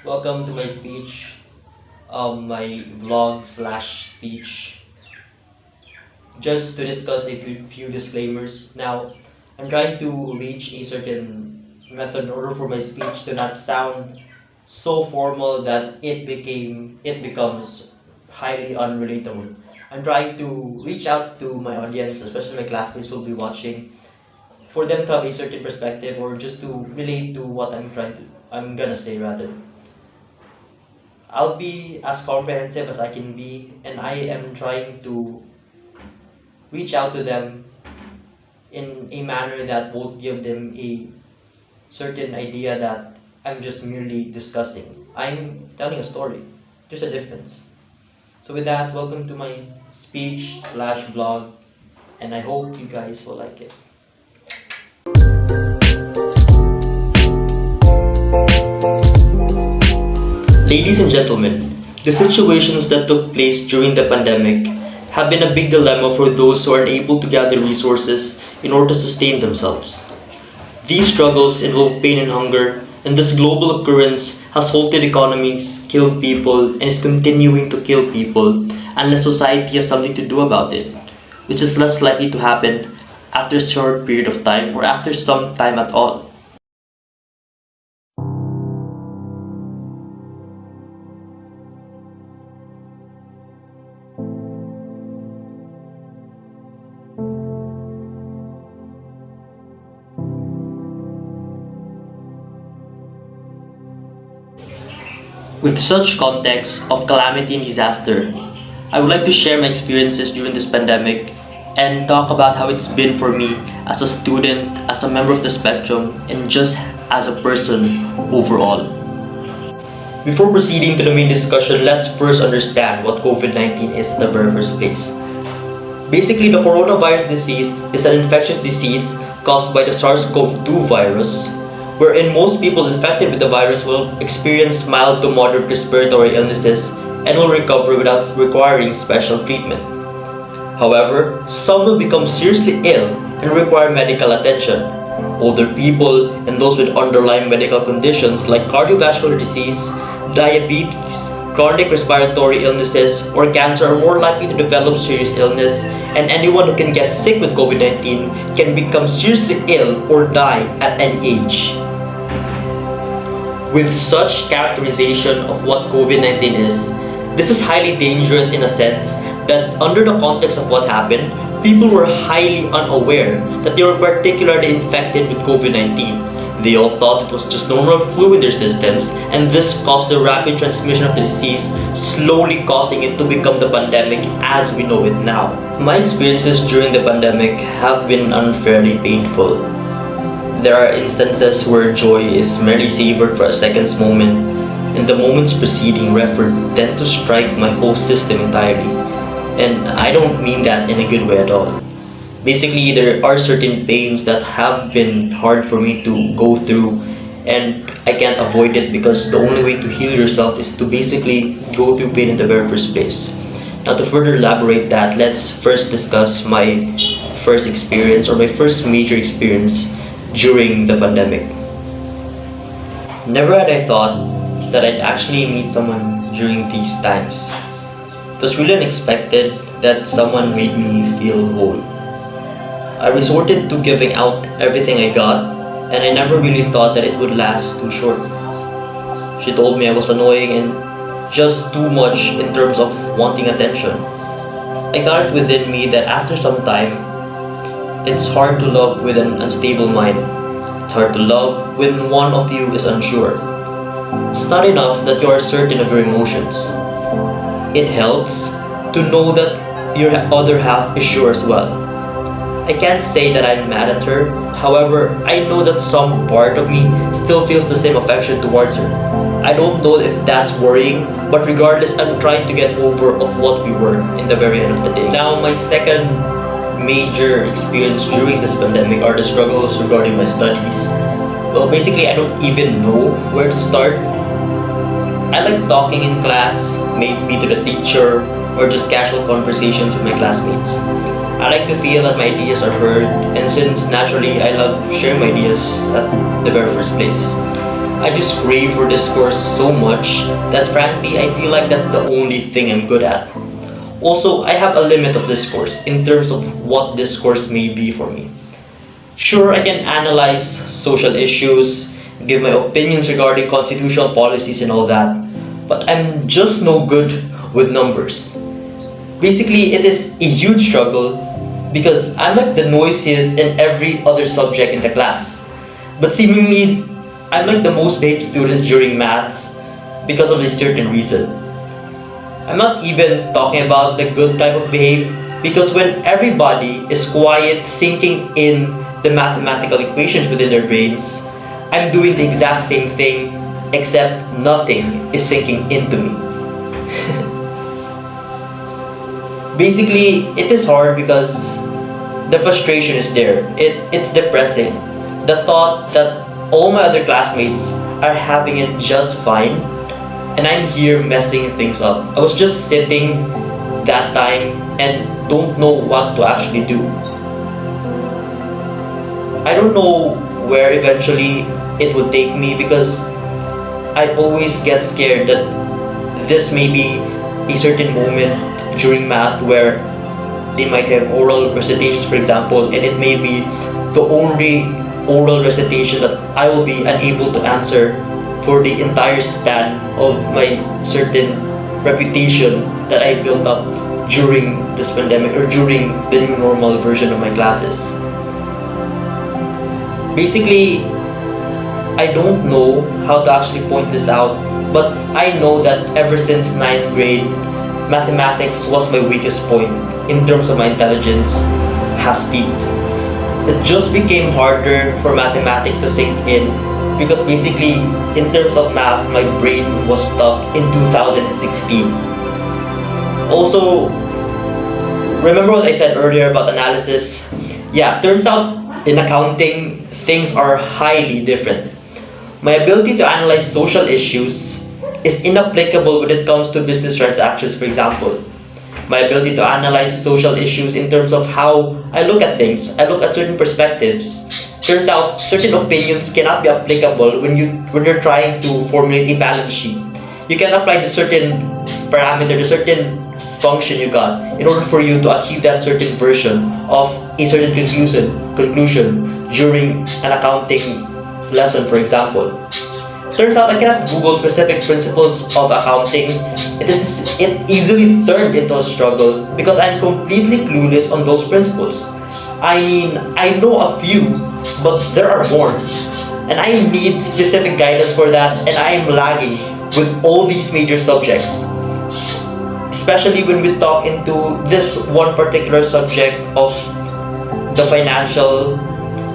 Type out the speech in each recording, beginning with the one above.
Welcome to my speech, my vlog slash speech, just to discuss a few disclaimers. Now, I'm trying to reach a certain method in order for my speech to not sound so formal that it becomes highly unrelatable. I'm trying to reach out to my audience, especially my classmates who will be watching, for them to have a certain perspective or just to relate to what I'm gonna say rather. I'll be as comprehensive as I can be, and I am trying to reach out to them in a manner that won't give them a certain idea that I'm just merely discussing. I'm telling a story. There's a difference. So with that, welcome to my speech slash vlog, and I hope you guys will like it. Ladies and gentlemen, the situations that took place during the pandemic have been a big dilemma for those who are unable to gather resources in order to sustain themselves. These struggles involve pain and hunger, and this global occurrence has halted economies, killed people, and is continuing to kill people unless society has something to do about it, which is less likely to happen after a short period of time or after some time at all. With such context of calamity and disaster, I would like to share my experiences during this pandemic and talk about how it's been for me as a student, as a member of the spectrum, and just as a person overall. Before proceeding to the main discussion, let's first understand what COVID-19 is in the very first place. Basically, the coronavirus disease is an infectious disease caused by the SARS-CoV-2 virus, wherein most people infected with the virus will experience mild to moderate respiratory illnesses and will recover without requiring special treatment. However, some will become seriously ill and require medical attention. Older people and those with underlying medical conditions like cardiovascular disease, diabetes, chronic respiratory illnesses, or cancer are more likely to develop serious illness, and anyone who can get sick with COVID-19 can become seriously ill or die at any age. With such characterization of what COVID-19 is, this is highly dangerous in a sense that under the context of what happened, people were highly unaware that they were particularly infected with COVID-19. They all thought it was just normal flu in their systems, and this caused the rapid transmission of the disease, slowly causing it to become the pandemic as we know it now. My experiences during the pandemic have been unfairly painful. There are instances where joy is merely savored for a second's moment, and the moments preceding effort tend to strike my whole system entirely. And I don't mean that in a good way at all. Basically, there are certain pains that have been hard for me to go through, and I can't avoid it because the only way to heal yourself is to basically go through pain in the very first place. Now, to further elaborate that, let's first discuss my first experience or my first major experience during the pandemic. Never had I thought that I'd actually meet someone during these times. It was really unexpected that someone made me feel whole. I resorted to giving out everything I got, and I never really thought that it would last too short. She told me I was annoying and just too much in terms of wanting attention. I got it within me that after some time, it's hard to love with an unstable mind. It's hard to love when one of you is unsure. It's not enough that you are certain of your emotions. It helps to know that your other half is sure as well. I can't say that I'm mad at her, however, I know that some part of me still feels the same affection towards her. I don't know if that's worrying, but regardless, I'm trying to get over of what we were in the very end of the day. Now, my second major experience during this pandemic are the struggles regarding my studies. Well, basically, I don't even know where to start. I like talking in class, maybe to the teacher, or just casual conversations with my classmates. I like to feel that my ideas are heard, and since naturally I love sharing my ideas at the very first place. I just crave for this course so much that frankly I feel like that's the only thing I'm good at. Also, I have a limit of this course in terms of what this course may be for me. Sure, I can analyze social issues, give my opinions regarding constitutional policies and all that, but I'm just no good with numbers. Basically, it is a huge struggle because I'm like the noisiest in every other subject in the class. But seemingly, I'm like the most behaved student during maths because of this certain reason. I'm not even talking about the good type of behave because when everybody is quiet, sinking in the mathematical equations within their brains, I'm doing the exact same thing except nothing is sinking into me. Basically, it is hard because the frustration is there. It's depressing. The thought that all my other classmates are having it just fine and I'm here messing things up. I was just sitting that time and don't know what to actually do. I don't know where eventually it would take me because I always get scared that this may be a certain moment during math where they might have oral recitations, for example, and it may be the only oral recitation that I will be unable to answer for the entire span of my certain reputation that I built up during this pandemic or during the new normal version of my classes. Basically, I don't know how to actually point this out, but I know that ever since 9th grade, mathematics was my weakest point in terms of my intelligence has peaked. It just became harder for mathematics to sink in because basically in terms of math, my brain was stuck in 2016. Also, remember what I said earlier about analysis? Yeah, turns out in accounting, things are highly different. My ability to analyze social issues is inapplicable when it comes to business transactions, for example. My ability to analyze social issues in terms of how I look at things, I look at certain perspectives. Turns out certain opinions cannot be applicable when you're trying to formulate a balance sheet. You can apply the certain parameter, the certain function you got in order for you to achieve that certain version of a certain conclusion during an accounting lesson, for example. Turns out I cannot Google specific principles of accounting. It easily turned into a struggle because I'm completely clueless on those principles. I mean, I know a few, but there are more. And I need specific guidance for that, and I am lagging with all these major subjects. Especially when we talk into this one particular subject of the financial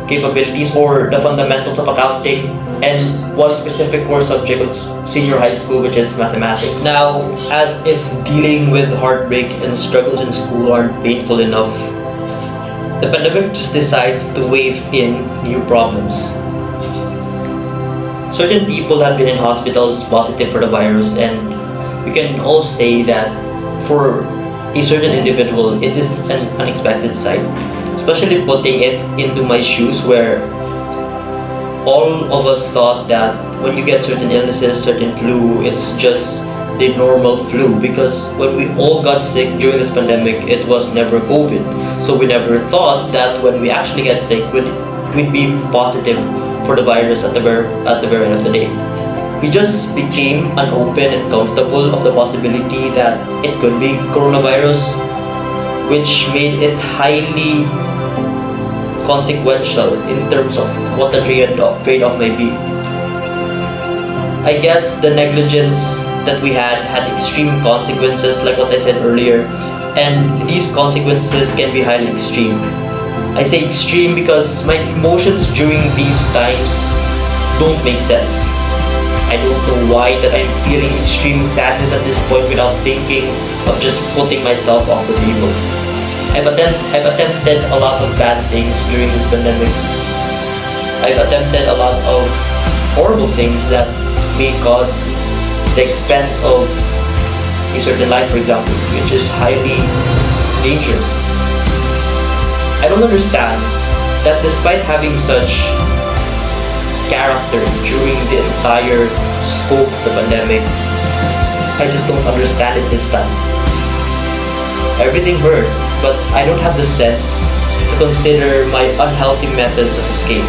capabilities or the fundamentals of accounting and one specific core subject of senior high school, which is mathematics. Now, as if dealing with heartbreak and struggles in school aren't painful enough, the pandemic just decides to wave in new problems. Certain people have been in hospitals positive for the virus, and we can all say that for a certain individual, it is an unexpected sight. Especially putting it into my shoes where all of us thought that when you get certain illnesses, certain flu, it's just the normal flu because when we all got sick during this pandemic, it was never COVID. So we never thought that when we actually get sick, we'd be positive for the virus at the very end of the day. We just became unopen and comfortable of the possibility that it could be coronavirus, which made it highly consequential in terms of what the trade-off may be. I guess the negligence that we had extreme consequences, like what I said earlier, and these consequences can be highly extreme. I say extreme because my emotions during these times don't make sense. I don't know why that I'm feeling extreme sadness at this point without thinking of just putting myself off the table. I've attempted a lot of bad things during this pandemic. I've attempted a lot of horrible things that may cause the expense of a certain life, for example, which is highly dangerous. I don't understand that despite having such character during the entire scope of the pandemic. I just don't understand it this time. Everything hurts, but I don't have the sense to consider my unhealthy methods of escape.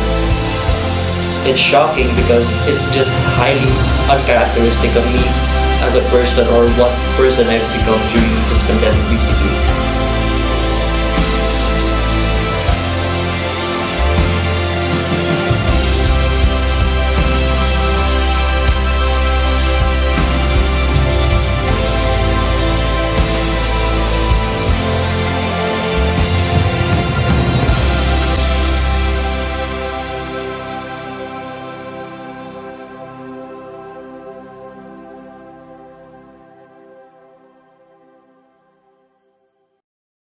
It's shocking because it's just highly uncharacteristic of me as a person or what person I've become during this pandemic basically.